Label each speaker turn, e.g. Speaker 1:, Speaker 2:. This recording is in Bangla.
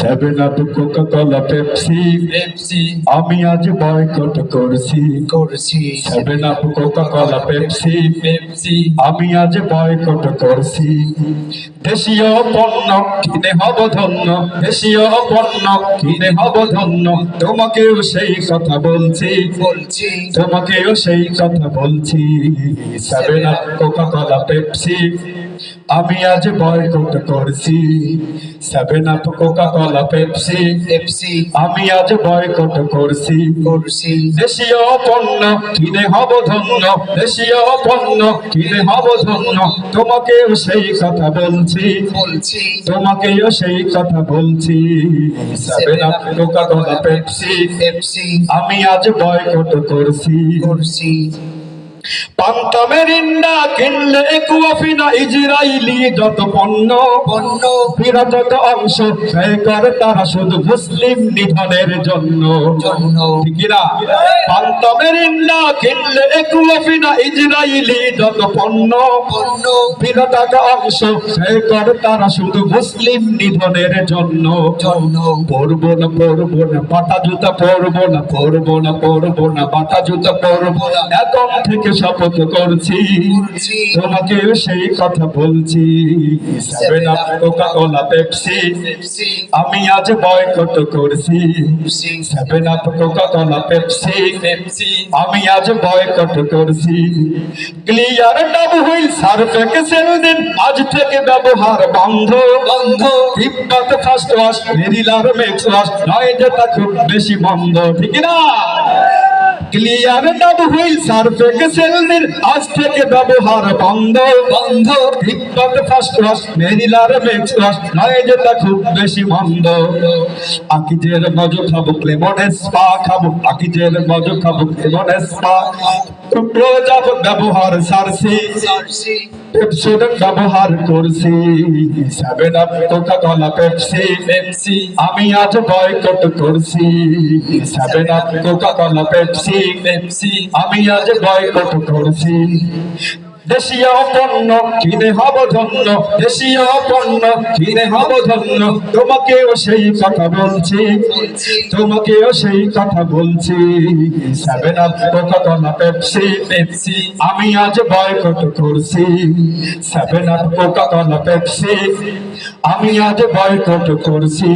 Speaker 1: seven up Coca Cola Pepsi
Speaker 2: Pepsi
Speaker 1: আমি আজ বয়কট করছি
Speaker 2: করছি
Speaker 1: seven up Coca Cola Pepsi
Speaker 2: Pepsi
Speaker 1: আমি আজ বয়কট করছি দেশীয় পণ্য কিনে হব ধন্য দেশীয় পণ্য কিনে হব ধন্য তোমাকেও সেই কথা বলছি
Speaker 2: বলছি
Speaker 1: তোমাকেও সেই কথা বলছি seven up Coca Cola Pepsi আমি আজ বয়কট করছি seven up Coca Cola Pepsi
Speaker 2: Pepsi
Speaker 1: আমি আজ বয়কট করছি
Speaker 2: করছি
Speaker 1: দেশীয় পণ্য কিনে হব ধন্য দেশীয় পণ্য কিনে হব ধন্য তোমাকেও সেই কথা বলছি
Speaker 2: বলছি
Speaker 1: তোমাকেও সেই কথা বলছি seven up Coca Cola Pepsi
Speaker 2: Pepsi
Speaker 1: আমি আজ বয়কট করছি
Speaker 2: করছি
Speaker 1: পান্তা মেরিন্ডা কিনলে কুয়াফিনা ইজরাইলি যত পণ্য
Speaker 2: পণ্য
Speaker 1: বিরাট অংশ ব্যয় করে তারা শুধু মুসলিম নিধনের জন্য
Speaker 2: জন্য
Speaker 1: ঠিক না পান্তা মেরিন্ডা কিনলে কুয়াফিনা ইজরাইলি যত পণ্য
Speaker 2: পণ্য
Speaker 1: বিরাট অংশ ব্যয় করে তারা শুধু মুসলিম নিধনের জন্য
Speaker 2: জন্য
Speaker 1: পরবো না বাটা জুতা পরবো না বাটা জুতা পরবো না এখন থেকে শপথ করছি
Speaker 2: করছি
Speaker 1: তোমাকেও সেই কথা বলছি seven up Coca Cola Pepsi
Speaker 2: Pepsi
Speaker 1: আমি আজ বয়কট করছি
Speaker 2: Pepsi
Speaker 1: seven up Coca Cola Pepsi
Speaker 2: Pepsi
Speaker 1: আমি আজ বয়কট করছি ক্লিয়ার ডাব হুইল সার্ফ এক্সেল দিন আজ থেকে ব্যবহার বন্ধ
Speaker 2: বন্ধ
Speaker 1: হিপহপ ফার্স্ট ওয়াশ মেরিলার মিক্স ওয়াশ নয় যেটা খুব বেশি মন্দ ঠিক না ক্লিয়ার ডাব হুইল সার্ফ এক্সেল দিন আজ থেকে ব্যবহার বন্ধ
Speaker 2: বন্ধ
Speaker 1: হিপহপ ফার্স্ট ওয়াশ মেরিলার মিক্স ওয়াশ নয় যেটা খুব বেশি মন্দ আকিজের মজু খাবো লেমনের স্পা খাবো আকিজের মজু খাবো লেমনের স্পা টুকরো যাব ব্যবহার সারছি
Speaker 2: সারসি
Speaker 1: পেপসির ব্যবহার করছি seven up Coca Cola Pepsi
Speaker 2: Pepsi
Speaker 1: আমি আজ বয়কট করছি seven up Coca Cola Pepsi
Speaker 2: Pepsi
Speaker 1: আমি আজ বয়কট করছি দেশীয় পণ্য কিনে হব ধন্য দেশীয় পণ্য কিনে হব ধন্য তোমাকেও সেই কথা বলছি
Speaker 2: বলছি
Speaker 1: তোমাকেও সেই কথা বলছি seven up Coca Cola Pepsi
Speaker 2: Pepsi
Speaker 1: আমি আজ বয়কট করছি seven up Coca Cola Pepsi আমি আজ বয়কট করছি